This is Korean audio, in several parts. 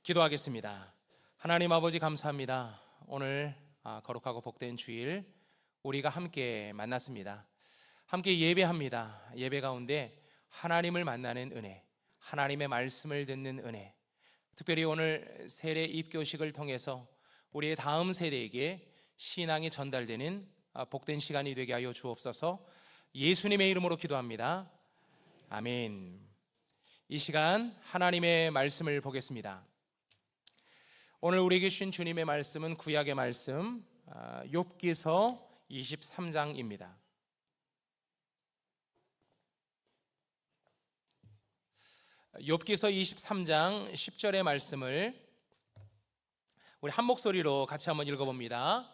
기도하겠습니다. 하나님 아버지 감사합니다. 오늘 거룩하고 복된 주일 우리가 함께 만났습니다. 함께 예배합니다. 예배 가운데 하나님을 만나는 은혜, 하나님의 말씀을 듣는 은혜, 특별히 오늘 세례 입교식을 통해서 우리의 다음 세대에게 신앙이 전달되는 복된 시간이 되게 하여 주옵소서. 예수님의 이름으로 기도합니다. 아멘. 이 시간 하나님의 말씀을 보겠습니다. 오늘 우리에게 주신 주님의 말씀은 구약의 말씀 욥기서 23장입니다. 욥기서 23장 10절의 말씀을 우리 한 목소리로 같이 한번 읽어봅니다.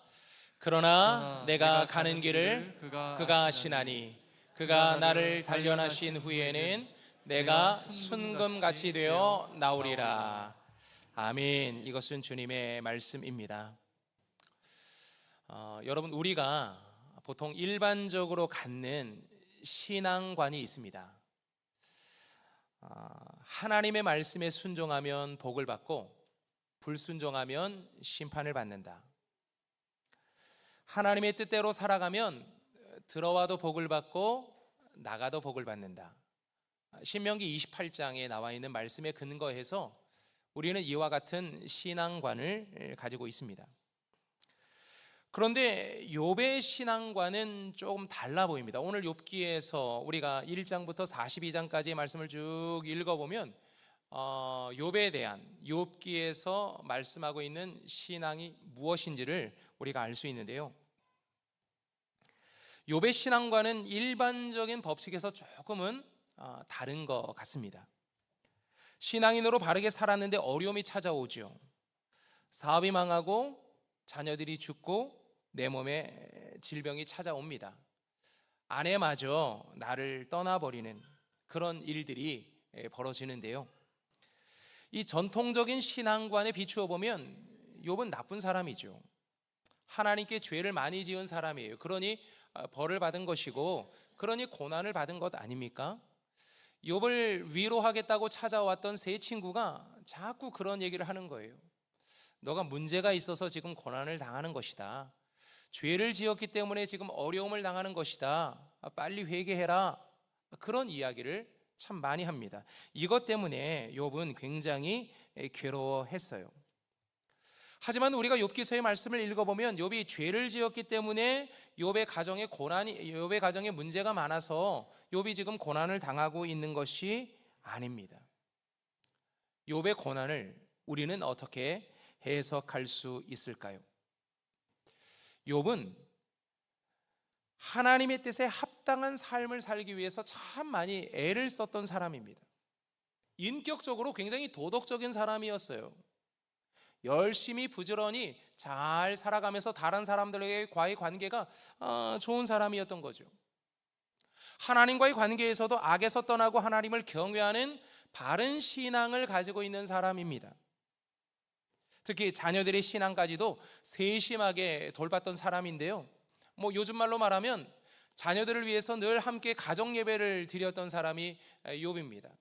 그러나 내가 가는 길을 그가 아시나니 그가 나를 단련하신 후에는 내가 순금같이 되어 나오리라. 아멘. 이것은 주님의 말씀입니다. 여러분, 우리가 보통 일반적으로 갖는 신앙관이 있습니다. 하나님의 말씀에 순종하면 복을 받고 불순종하면 심판을 받는다. 하나님의 뜻대로 살아가면 들어와도 복을 받고 나가도 복을 받는다. 신명기 28장에 나와 있는 말씀에 근거해서 우리는 이와 같은 신앙관을 가지고 있습니다. 그런데 욥의 신앙관은 조금 달라 보입니다. 오늘 욥기에서 우리가 1장부터 42장까지의 말씀을 쭉 읽어보면 욥에 대한 욥기에서 말씀하고 있는 신앙이 무엇인지를 우리가 알 수 있는데요, 욥의 신앙과는 일반적인 법칙에서 조금은 다른 것 같습니다. 신앙인으로 바르게 살았는데 어려움이 찾아오죠. 사업이 망하고 자녀들이 죽고 내 몸에 질병이 찾아옵니다. 아내마저 나를 떠나버리는 그런 일들이 벌어지는데요, 이 전통적인 신앙관에 비추어 보면 욥은 나쁜 사람이죠. 하나님께 죄를 많이 지은 사람이에요. 그러니 벌을 받은 것이고, 그러니 고난을 받은 것 아닙니까? 욥을 위로하겠다고 찾아왔던 세 친구가 자꾸 그런 얘기를 하는 거예요. 너가 문제가 있어서 지금 고난을 당하는 것이다. 죄를 지었기 때문에 지금 어려움을 당하는 것이다. 빨리 회개해라. 그런 이야기를 참 많이 합니다. 이것 때문에 욥은 굉장히 괴로워했어요. 하지만 우리가 욥기서의 말씀을 읽어보면 욥이 죄를 지었기 때문에 욥의 가정에 문제가 많아서 욥이 지금 고난을 당하고 있는 것이 아닙니다. 욥의 고난을 우리는 어떻게 해석할 수 있을까요? 욥은 하나님의 뜻에 합당한 삶을 살기 위해서 참 많이 애를 썼던 사람입니다. 인격적으로 굉장히 도덕적인 사람이었어요. 열심히 부지런히 잘 살아가면서 다른 사람들과의 관계가 좋은 사람이었던 거죠. 하나님과의 관계에서도 악에서 떠나고 하나님을 경외하는 바른 신앙을 가지고 있는 사람입니다. 특히 자녀들의 신앙까지도 세심하게 돌봤던 사람인데요, 요즘 말로 말하면 자녀들을 위해서 늘 함께 가정 예배를 드렸던 사람이 욥입니다.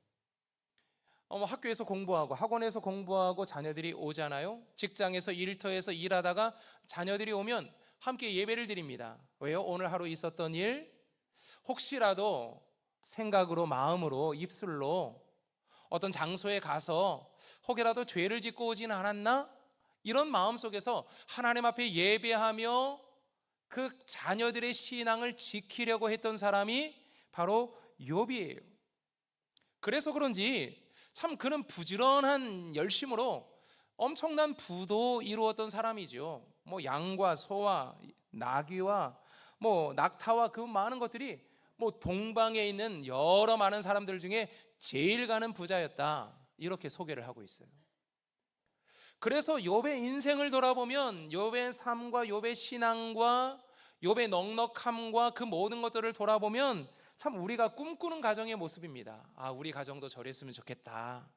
학교에서 공부하고 학원에서 공부하고 자녀들이 오잖아요. 직장에서 일터에서 일하다가 자녀들이 오면 함께 예배를 드립니다. 왜요? 오늘 하루 있었던 일, 혹시라도 생각으로, 마음으로, 입술로 어떤 장소에 가서 혹이라도 죄를 짓고 오진 않았나? 이런 마음 속에서 하나님 앞에 예배하며 그 자녀들의 신앙을 지키려고 했던 사람이 바로 욥이에요. 그래서 그런지 참 그는 부지런한 열심으로 엄청난 부도 이루었던 사람이죠. 양과 소와 나귀와 낙타와 그 많은 것들이 동방에 있는 여러 많은 사람들 중에 제일 가는 부자였다, 이렇게 소개를 하고 있어요. 그래서 욥의 인생을 돌아보면 욥의 삶과 욥의 신앙과 욥의 넉넉함과 그 모든 것들을 돌아보면 참 우리가 꿈꾸는 가정의 모습입니다. 우리 가정도 저랬으면 좋겠다.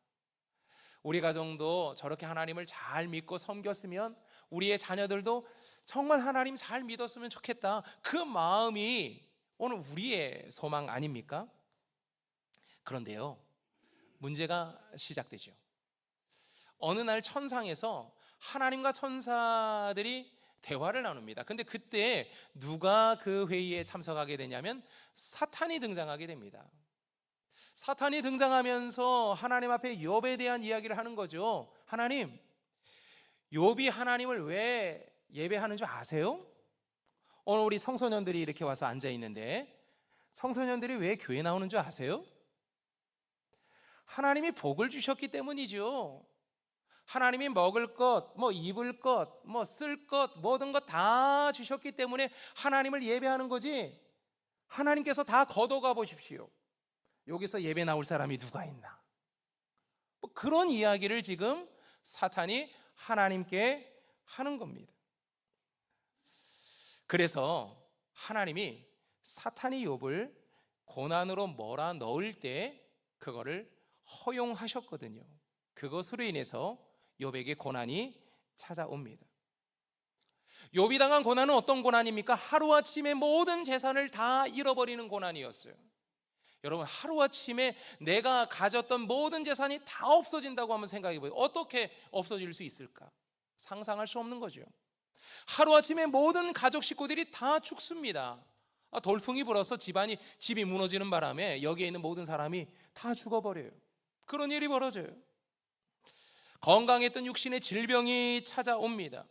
우리 가정도 저렇게 하나님을 잘 믿고 섬겼으면 우리의 자녀들도 정말 하나님 잘 믿었으면 좋겠다. 그 마음이 오늘 우리의 소망 아닙니까? 그런데요, 문제가 시작되죠. 어느 날 천상에서 하나님과 천사들이 대화를 나눕니다. 근데 그때 누가 그 회의에 참석하게 되냐면 사탄이 등장하게 됩니다. 사탄이 등장하면서 하나님 앞에 욥에 대한 이야기를 하는 거죠. 하나님, 욥이 하나님을 왜 예배하는 줄 아세요? 오늘 우리 청소년들이 이렇게 와서 앉아 있는데 청소년들이 왜 교회 나오는 줄 아세요? 하나님이 복을 주셨기 때문이죠. 하나님이 먹을 것, 입을 것, 쓸 것, 모든 것 다 주셨기 때문에 하나님을 예배하는 거지. 하나님께서 다 걷어가 보십시오. 여기서 예배 나올 사람이 누가 있나? 그런 이야기를 지금 사탄이 하나님께 하는 겁니다. 그래서 하나님이 사탄이 욥을 고난으로 몰아넣을 때 그거를 허용하셨거든요. 그것으로 인해서 욥에게 고난이 찾아옵니다. 욥이 당한 고난은 어떤 고난입니까? 하루아침에 모든 재산을 다 잃어버리는 고난이었어요. 여러분, 하루아침에 내가 가졌던 모든 재산이 다 없어진다고 한번 생각해 보세요. 어떻게 없어질 수 있을까? 상상할 수 없는 거죠. 하루아침에 모든 가족 식구들이 다 죽습니다. 돌풍이 불어서 집이 무너지는 바람에 여기에 있는 모든 사람이 다 죽어버려요. 그런 일이 벌어져요. 건강했던 육신의 질병이 찾아옵니다.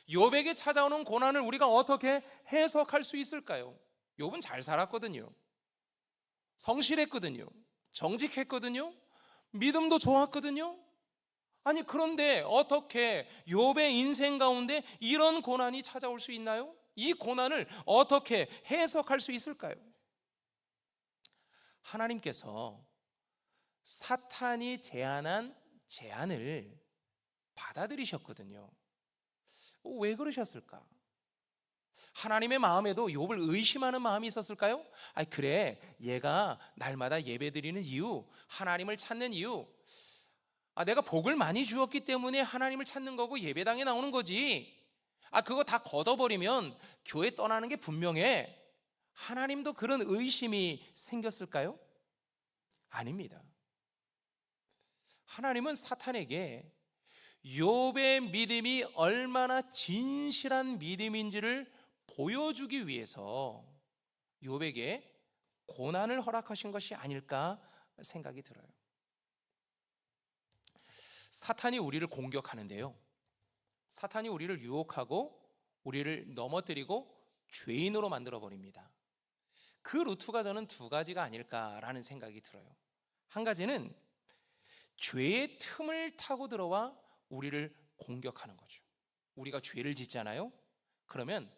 욥에게 찾아오는 고난을 우리가 어떻게 해석할 수 있을까요? 욥은 잘 살았거든요. 성실했거든요. 정직했거든요. 믿음도 좋았거든요. 아니, 그런데 어떻게 욥의 인생 가운데 이런 고난이 찾아올 수 있나요? 이 고난을 어떻게 해석할 수 있을까요? 하나님께서 사탄이 제안한 제안을 받아들이셨거든요. 왜 그러셨을까? 하나님의 마음에도 욥을 의심하는 마음이 있었을까요? 그래, 얘가 날마다 예배드리는 이유, 하나님을 찾는 이유, 내가 복을 많이 주었기 때문에 하나님을 찾는 거고 예배당에 나오는 거지. 그거 다 걷어버리면 교회 떠나는 게 분명해. 하나님도 그런 의심이 생겼을까요? 아닙니다. 하나님은 사탄에게 욥의 믿음이 얼마나 진실한 믿음인지를 보여주기 위해서 욥에게 고난을 허락하신 것이 아닐까 생각이 들어요. 사탄이 우리를 공격하는데요, 사탄이 우리를 유혹하고 우리를 넘어뜨리고 죄인으로 만들어버립니다. 그 루트가 저는 두 가지가 아닐까라는 생각이 들어요. 한 가지는 죄의 틈을 타고 들어와 우리를 공격하는 거죠. 우리가 죄를 짓잖아요. 그러면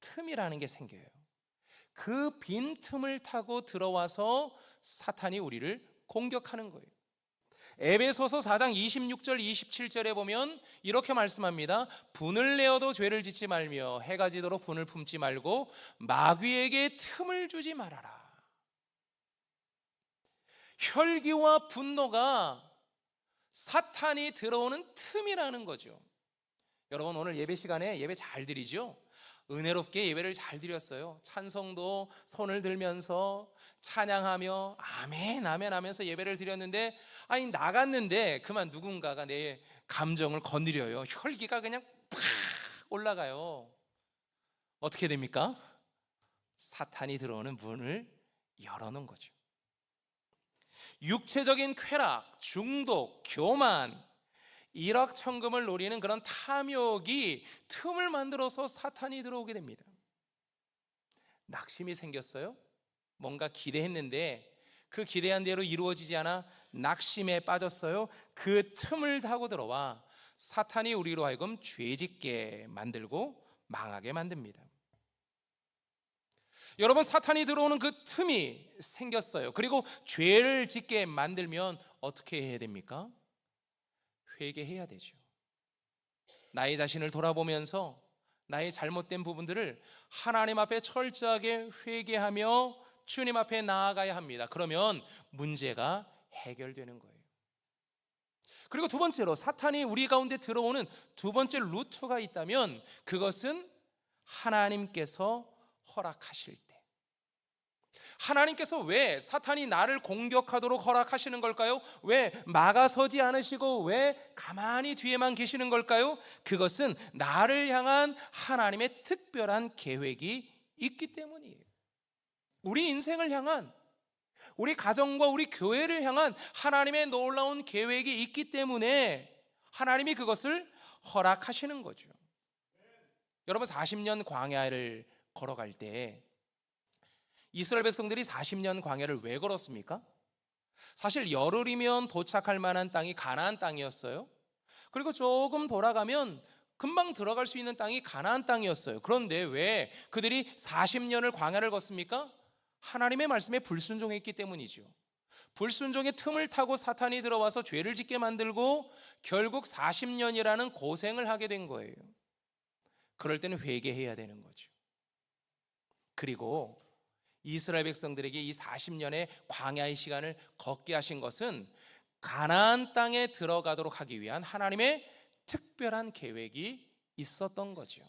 틈이라는 게 생겨요. 그 빈 틈을 타고 들어와서 사탄이 우리를 공격하는 거예요. 에베소서 4장 26절 27절에 보면 이렇게 말씀합니다. 분을 내어도 죄를 짓지 말며 해가 지도록 분을 품지 말고 마귀에게 틈을 주지 말아라. 혈기와 분노가 사탄이 들어오는 틈이라는 거죠. 여러분, 오늘 예배 시간에 예배 잘 드리죠? 은혜롭게 예배를 잘 드렸어요. 찬송도 손을 들면서 찬양하며 아멘 아멘 하면서 예배를 드렸는데 나갔는데 그만 누군가가 내 감정을 건드려요. 혈기가 그냥 팍 올라가요. 어떻게 됩니까? 사탄이 들어오는 문을 열어놓은 거죠. 육체적인 쾌락, 중독, 교만, 일확천금을 노리는 그런 탐욕이 틈을 만들어서 사탄이 들어오게 됩니다. 낙심이 생겼어요. 뭔가 기대했는데 그 기대한 대로 이루어지지 않아 낙심에 빠졌어요. 그 틈을 타고 들어와 사탄이 우리로 하여금 죄짓게 만들고 망하게 만듭니다. 여러분, 사탄이 들어오는 그 틈이 생겼어요. 그리고 죄를 짓게 만들면 어떻게 해야 됩니까? 회개해야 되죠. 나의 자신을 돌아보면서 나의 잘못된 부분들을 하나님 앞에 철저하게 회개하며 주님 앞에 나아가야 합니다. 그러면 문제가 해결되는 거예요. 그리고 두 번째로 사탄이 우리 가운데 들어오는 두 번째 루트가 있다면 그것은 하나님께서 허락하실 때, 하나님께서 왜 사탄이 나를 공격하도록 허락하시는 걸까요? 왜 막아서지 않으시고 왜 가만히 뒤에만 계시는 걸까요? 그것은 나를 향한 하나님의 특별한 계획이 있기 때문이에요. 우리 인생을 향한, 우리 가정과 우리 교회를 향한 하나님의 놀라운 계획이 있기 때문에 하나님이 그것을 허락하시는 거죠. 여러분, 40년 광야를 걸어갈 때 이스라엘 백성들이 40년 광야를 왜 걸었습니까? 사실 열흘이면 도착할 만한 땅이 가나안 땅이었어요. 그리고 조금 돌아가면 금방 들어갈 수 있는 땅이 가나안 땅이었어요. 그런데 왜 그들이 40년을 광야를 걷습니까? 하나님의 말씀에 불순종했기 때문이죠. 불순종의 틈을 타고 사탄이 들어와서 죄를 짓게 만들고 결국 40년이라는 고생을 하게 된 거예요. 그럴 때는 회개해야 되는 거죠. 그리고 이스라엘 백성들에게 이 40년의 광야의 시간을 걷게 하신 것은 가나안 땅에 들어가도록 하기 위한 하나님의 특별한 계획이 있었던 거죠.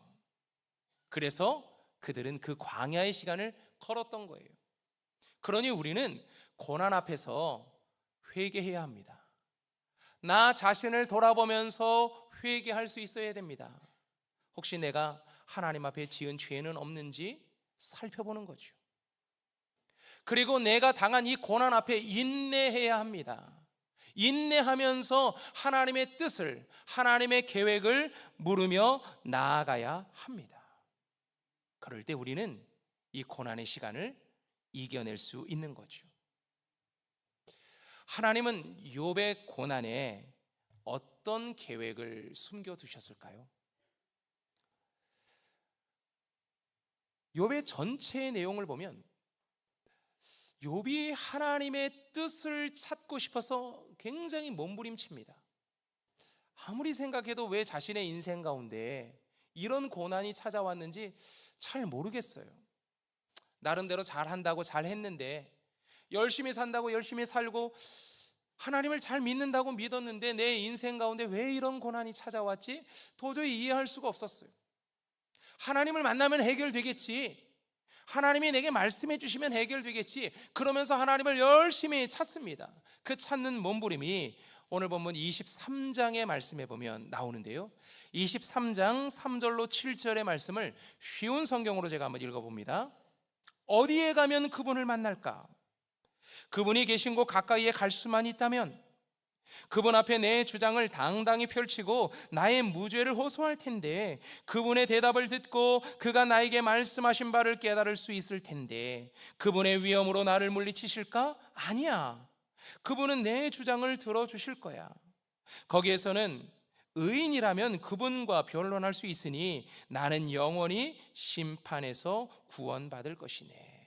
그래서 그들은 그 광야의 시간을 걸었던 거예요. 그러니 우리는 고난 앞에서 회개해야 합니다. 나 자신을 돌아보면서 회개할 수 있어야 됩니다. 혹시 내가 하나님 앞에 지은 죄는 없는지 살펴보는 거죠. 그리고 내가 당한 이 고난 앞에 인내해야 합니다. 인내하면서 하나님의 뜻을, 하나님의 계획을 물으며 나아가야 합니다. 그럴 때 우리는 이 고난의 시간을 이겨낼 수 있는 거죠. 하나님은 욥의 고난에 어떤 계획을 숨겨두셨을까요? 욥의 전체의 내용을 보면 욥이 하나님의 뜻을 찾고 싶어서 굉장히 몸부림칩니다. 아무리 생각해도 왜 자신의 인생 가운데 이런 고난이 찾아왔는지 잘 모르겠어요. 나름대로 잘한다고 잘했는데, 열심히 산다고 열심히 살고 하나님을 잘 믿는다고 믿었는데 내 인생 가운데 왜 이런 고난이 찾아왔지? 도저히 이해할 수가 없었어요. 하나님을 만나면 해결되겠지, 하나님이 내게 말씀해 주시면 해결되겠지, 그러면서 하나님을 열심히 찾습니다. 그 찾는 몸부림이 오늘 본문 23장의 말씀에 보면 나오는데요, 23장 3절로 7절의 말씀을 쉬운 성경으로 제가 한번 읽어봅니다. 어디에 가면 그분을 만날까? 그분이 계신 곳 가까이에 갈 수만 있다면 그분 앞에 내 주장을 당당히 펼치고 나의 무죄를 호소할 텐데, 그분의 대답을 듣고 그가 나에게 말씀하신 바를 깨달을 수 있을 텐데, 그분의 위엄으로 나를 물리치실까? 아니야. 그분은 내 주장을 들어주실 거야. 거기에서는 의인이라면 그분과 변론할 수 있으니 나는 영원히 심판에서 구원받을 것이네.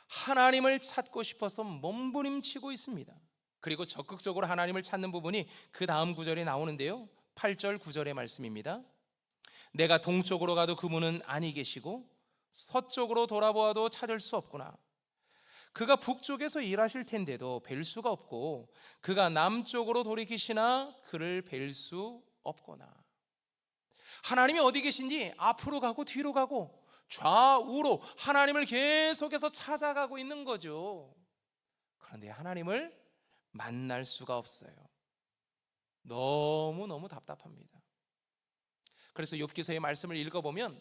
하나님을 찾고 싶어서 몸부림치고 있습니다. 그리고 적극적으로 하나님을 찾는 부분이 그 다음 구절에 나오는데요, 8절 9절의 말씀입니다. 내가 동쪽으로 가도 그분은 아니 계시고 서쪽으로 돌아보아도 찾을 수 없구나. 그가 북쪽에서 일하실 텐데도 뵐 수가 없고 그가 남쪽으로 돌이키시나 그를 뵐 수 없거나. 하나님이 어디 계신지 앞으로 가고 뒤로 가고 좌우로 하나님을 계속해서 찾아가고 있는 거죠. 그런데 하나님을 만날 수가 없어요. 너무너무 답답합니다. 그래서 욥기서의 말씀을 읽어보면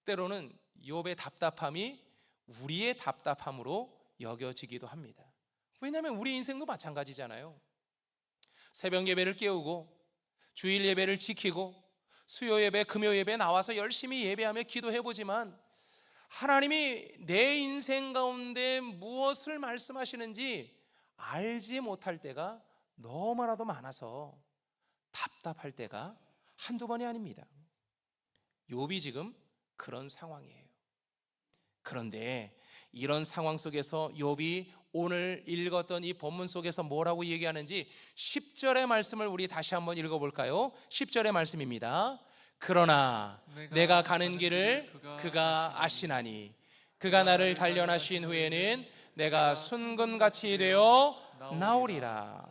때로는 욥의 답답함이 우리의 답답함으로 여겨지기도 합니다. 왜냐하면 우리 인생도 마찬가지잖아요. 새벽 예배를 깨우고 주일 예배를 지키고 수요 예배, 금요 예배 나와서 열심히 예배하며 기도해보지만 하나님이 내 인생 가운데 무엇을 말씀하시는지 알지 못할 때가 너무나도 많아서 답답할 때가 한두 번이 아닙니다. 욥이 지금 그런 상황이에요. 그런데 이런 상황 속에서 욥이 오늘 읽었던 이 본문 속에서 뭐라고 얘기하는지 10절의 말씀을 우리 다시 한번 읽어볼까요? 10절의 말씀입니다. 그러나 내가 가는 길을 그가 아시나니 그가 나를 단련하신 후에는 내가 순금같이 되어 나오리라.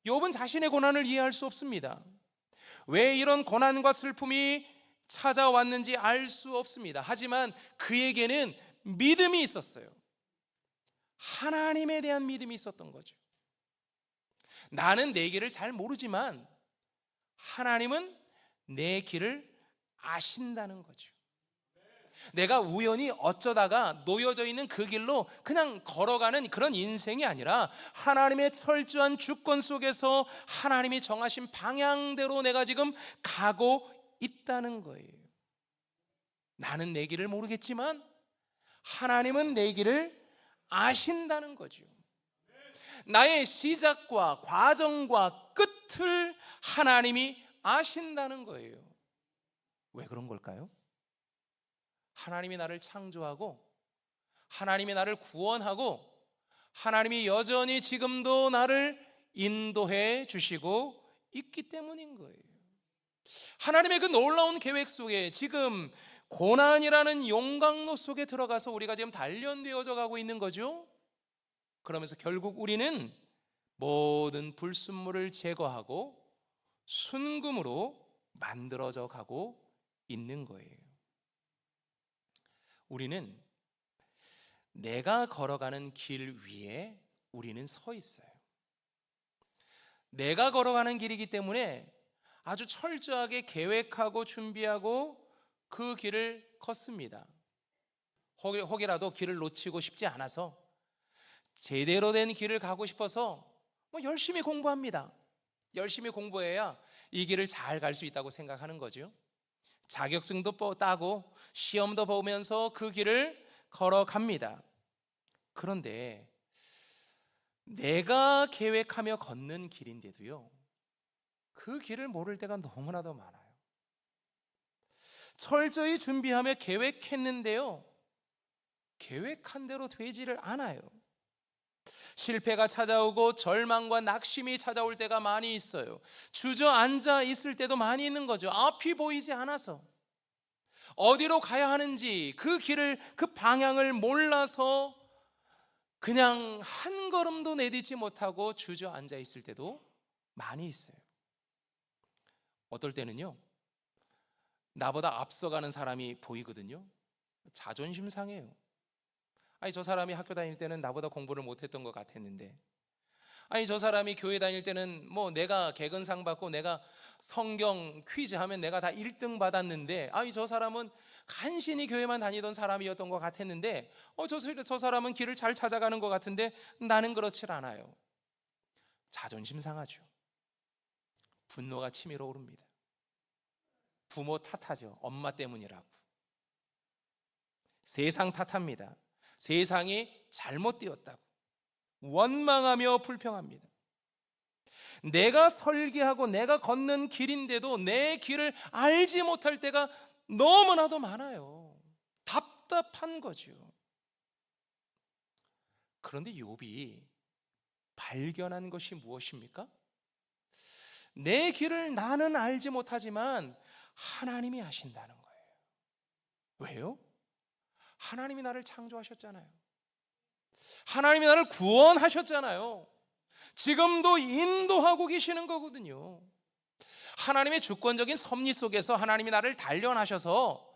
욥은 자신의 고난을 이해할 수 없습니다. 왜 이런 고난과 슬픔이 찾아왔는지 알 수 없습니다. 하지만 그에게는 믿음이 있었어요. 하나님에 대한 믿음이 있었던 거죠. 나는 내 길을 잘 모르지만 하나님은 내 길을 아신다는 거죠. 내가 우연히 어쩌다가 놓여져 있는 그 길로 그냥 걸어가는 그런 인생이 아니라 하나님의 철저한 주권 속에서 하나님이 정하신 방향대로 내가 지금 가고 있다는 거예요. 나는 내 길을 모르겠지만 하나님은 내 길을 아신다는 거죠. 나의 시작과 과정과 끝을 하나님이 아신다는 거예요. 왜 그런 걸까요? 하나님이 나를 창조하고 하나님이 나를 구원하고 하나님이 여전히 지금도 나를 인도해 주시고 있기 때문인 거예요. 하나님의 그 놀라운 계획 속에 지금 고난이라는 용광로 속에 들어가서 우리가 지금 단련되어져 가고 있는 거죠. 그러면서 결국 우리는 모든 불순물을 제거하고 순금으로 만들어져 가고 있는 거예요. 우리는 내가 걸어가는 길 위에 우리는 서 있어요. 내가 걸어가는 길이기 때문에 아주 철저하게 계획하고 준비하고 그 길을 걷습니다. 혹이라도 길을 놓치고 싶지 않아서 제대로 된 길을 가고 싶어서 열심히 공부합니다. 열심히 공부해야 이 길을 잘 갈 수 있다고 생각하는 거죠. 자격증도 따고 시험도 보면서 그 길을 걸어갑니다. 그런데 내가 계획하며 걷는 길인데도요, 그 길을 모를 때가 너무나도 많아요. 철저히 준비하며 계획했는데요, 계획한 대로 되지를 않아요. 실패가 찾아오고 절망과 낙심이 찾아올 때가 많이 있어요. 주저앉아 있을 때도 많이 있는 거죠. 앞이 보이지 않아서 어디로 가야 하는지 그 길을, 그 방향을 몰라서 그냥 한 걸음도 내딛지 못하고 주저앉아 있을 때도 많이 있어요. 어떨 때는요, 나보다 앞서가는 사람이 보이거든요. 자존심 상해요. 아니, 저 사람이 학교 다닐 때는 나보다 공부를 못했던 것 같았는데, 아니, 저 사람이 교회 다닐 때는 내가 개근상 받고 내가 성경 퀴즈 하면 내가 다 1등 받았는데, 아니, 저 사람은 간신히 교회만 다니던 사람이었던 것 같았는데, 저 사람은 길을 잘 찾아가는 것 같은데 나는 그렇지 않아요. 자존심 상하죠. 분노가 치밀어 오릅니다. 부모 탓하죠. 엄마 때문이라고. 세상 탓합니다. 세상이 잘못되었다고 원망하며 불평합니다. 내가 설계하고 내가 걷는 길인데도 내 길을 알지 못할 때가 너무나도 많아요. 답답한 거죠. 그런데 욥이 발견한 것이 무엇입니까? 내 길을 나는 알지 못하지만 하나님이 아신다는 거예요. 왜요? 하나님이 나를 창조하셨잖아요. 하나님이 나를 구원하셨잖아요. 지금도 인도하고 계시는 거거든요. 하나님의 주권적인 섭리 속에서 하나님이 나를 단련하셔서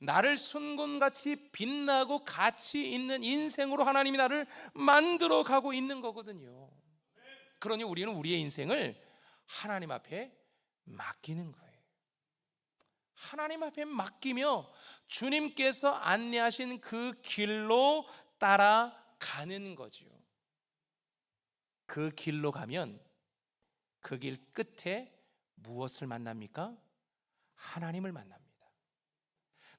나를 순금같이 빛나고 가치 있는 인생으로 하나님이 나를 만들어 가고 있는 거거든요. 그러니 우리는 우리의 인생을 하나님 앞에 맡기는 거예요. 하나님 앞에 맡기며 주님께서 안내하신 그 길로 따라가는 거죠. 그 길로 가면 그 길 끝에 무엇을 만납니까? 하나님을 만납니다.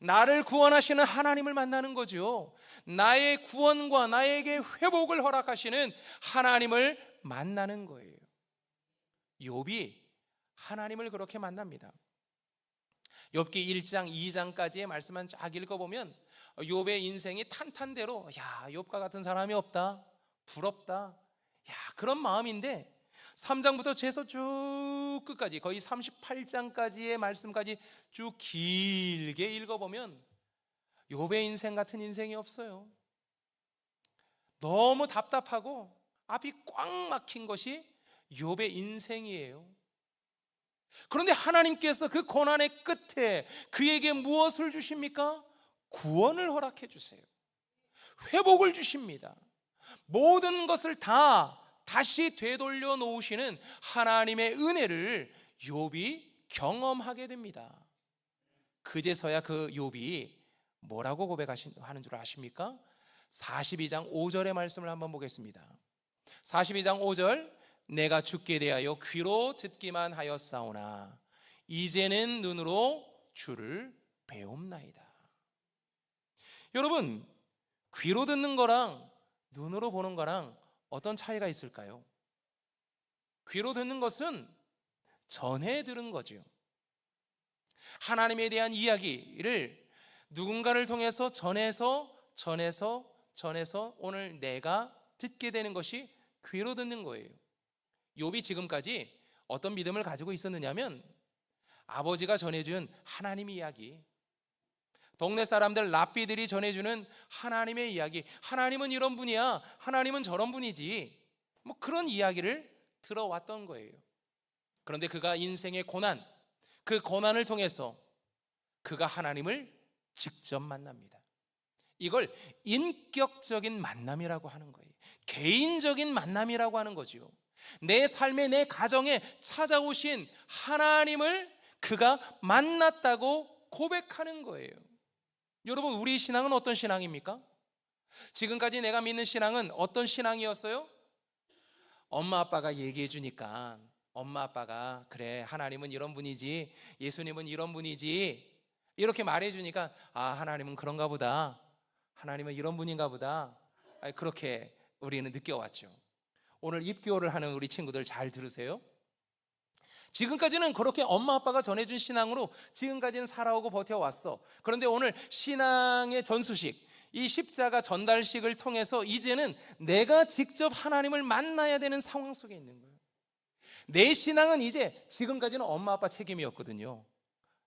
나를 구원하시는 하나님을 만나는 거죠. 나의 구원과 나에게 회복을 허락하시는 하나님을 만나는 거예요. 욥이 하나님을 그렇게 만납니다. 욥기 1장 2장까지의 말씀만 쫙 읽어보면 욥의 인생이 탄탄대로, 야, 욥과 같은 사람이 없다, 부럽다, 야, 그런 마음인데 3장부터 최소 쭉 끝까지 거의 38장까지의 말씀까지 쭉 길게 읽어보면 욥의 인생 같은 인생이 없어요. 너무 답답하고 앞이 꽉 막힌 것이 욥의 인생이에요. 그런데 하나님께서 그 고난의 끝에 그에게 무엇을 주십니까? 구원을 허락해 주세요. 회복을 주십니다. 모든 것을 다 다시 되돌려 놓으시는 하나님의 은혜를 욥이 경험하게 됩니다. 그제서야 그 욥이 뭐라고 고백하는 줄 아십니까? 42장 5절의 말씀을 한번 보겠습니다. 42장 5절, 내가 죽게 대하여 귀로 듣기만 하였사오나 이제는 눈으로 주를 배움나이다. 여러분, 귀로 듣는 거랑 눈으로 보는 거랑 어떤 차이가 있을까요? 귀로 듣는 것은 전해 들은 거죠. 하나님에 대한 이야기를 누군가를 통해서 전해서 오늘 내가 듣게 되는 것이 귀로 듣는 거예요. 욥이 지금까지 어떤 믿음을 가지고 있었느냐면 아버지가 전해준 하나님의 이야기, 동네 사람들 랍비들이 전해주는 하나님의 이야기, 하나님은 이런 분이야, 하나님은 저런 분이지, 뭐 그런 이야기를 들어왔던 거예요. 그런데 그가 인생의 고난, 그 고난을 통해서 그가 하나님을 직접 만납니다. 이걸 인격적인 만남이라고 하는 거예요. 개인적인 만남이라고 하는 거죠. 내 삶에, 내 가정에 찾아오신 하나님을 그가 만났다고 고백하는 거예요. 여러분, 우리 신앙은 어떤 신앙입니까? 지금까지 내가 믿는 신앙은 어떤 신앙이었어요? 엄마 아빠가 얘기해 주니까, 엄마 아빠가 그래, 하나님은 이런 분이지, 예수님은 이런 분이지, 이렇게 말해 주니까 아, 하나님은 그런가 보다, 하나님은 이런 분인가 보다, 그렇게 우리는 느껴왔죠. 오늘 입교를 하는 우리 친구들 잘 들으세요. 지금까지는 그렇게 엄마 아빠가 전해준 신앙으로 지금까지는 살아오고 버텨왔어. 그런데 오늘 신앙의 전수식, 이 십자가 전달식을 통해서 이제는 내가 직접 하나님을 만나야 되는 상황 속에 있는 거예요. 내 신앙은 이제, 지금까지는 엄마 아빠 책임이었거든요.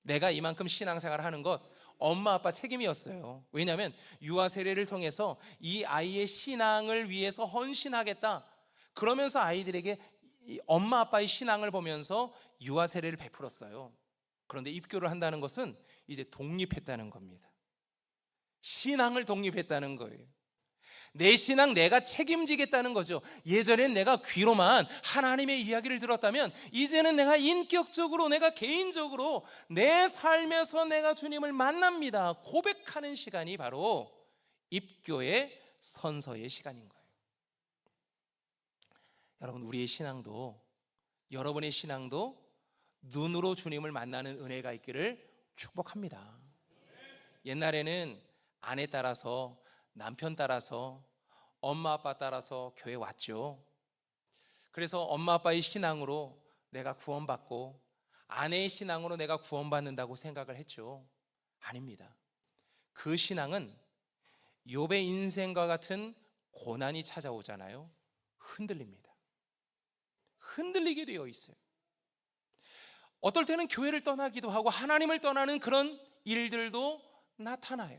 내가 이만큼 신앙생활을 하는 것 엄마 아빠 책임이었어요. 왜냐하면 유아 세례를 통해서 이 아이의 신앙을 위해서 헌신하겠다, 그러면서 아이들에게 엄마 아빠의 신앙을 보면서 유아 세례를 베풀었어요. 그런데 입교를 한다는 것은 이제 독립했다는 겁니다. 신앙을 독립했다는 거예요. 내 신앙 내가 책임지겠다는 거죠. 예전엔 내가 귀로만 하나님의 이야기를 들었다면 이제는 내가 인격적으로, 내가 개인적으로 내 삶에서 내가 주님을 만납니다, 고백하는 시간이 바로 입교의 선서의 시간인 거예요. 여러분, 우리의 신앙도, 여러분의 신앙도 눈으로 주님을 만나는 은혜가 있기를 축복합니다. 옛날에는 아내 따라서, 남편 따라서, 엄마 아빠 따라서 교회 왔죠. 그래서 엄마 아빠의 신앙으로 내가 구원받고 아내의 신앙으로 내가 구원받는다고 생각을 했죠. 아닙니다. 그 신앙은 욥의 인생과 같은 고난이 찾아오잖아요. 흔들립니다. 흔들리게 되어 있어요. 어떨 때는 교회를 떠나기도 하고 하나님을 떠나는 그런 일들도 나타나요.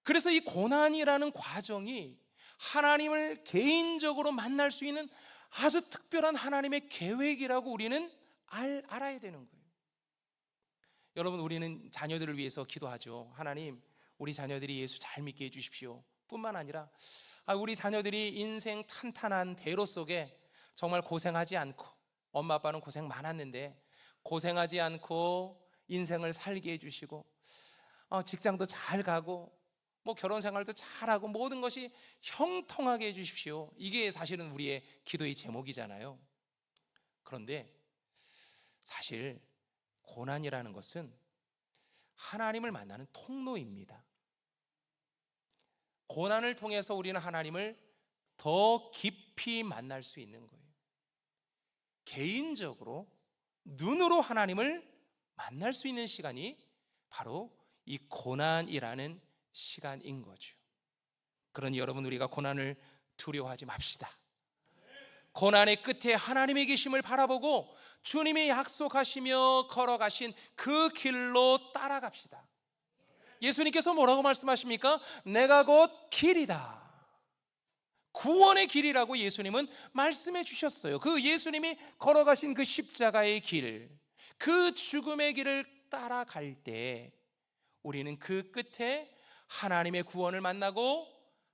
그래서 이 고난이라는 과정이 하나님을 개인적으로 만날 수 있는 아주 특별한 하나님의 계획이라고 우리는 알아야 되는 거예요. 여러분, 우리는 자녀들을 위해서 기도하죠. 하나님, 우리 자녀들이 예수 잘 믿게 해주십시오 뿐만 아니라 우리 자녀들이 인생 탄탄한 대로 속에 정말 고생하지 않고, 엄마 아빠는 고생 많았는데 고생하지 않고 인생을 살게 해주시고, 직장도 잘 가고, 뭐 결혼 생활도 잘하고, 모든 것이 형통하게 해주십시오. 이게 사실은 우리의 기도의 제목이잖아요. 그런데 사실 고난이라는 것은 하나님을 만나는 통로입니다. 고난을 통해서 우리는 하나님을 더 깊이 만날 수 있는 거예요. 개인적으로 눈으로 하나님을 만날 수 있는 시간이 바로 이 고난이라는 시간인 거죠. 그러니 여러분, 우리가 고난을 두려워하지 맙시다. 고난의 끝에 하나님의 계심을 바라보고 주님이 약속하시며 걸어가신 그 길로 따라갑시다. 예수님께서 뭐라고 말씀하십니까? 내가 곧 길이다, 구원의 길이라고 예수님은 말씀해 주셨어요. 그 예수님이 걸어가신 그 십자가의 길, 그 죽음의 길을 따라갈 때 우리는 그 끝에 하나님의 구원을 만나고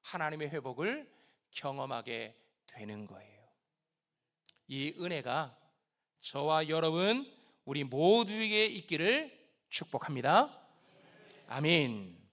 하나님의 회복을 경험하게 되는 거예요. 이 은혜가 저와 여러분 우리 모두에게 있기를 축복합니다. 아멘.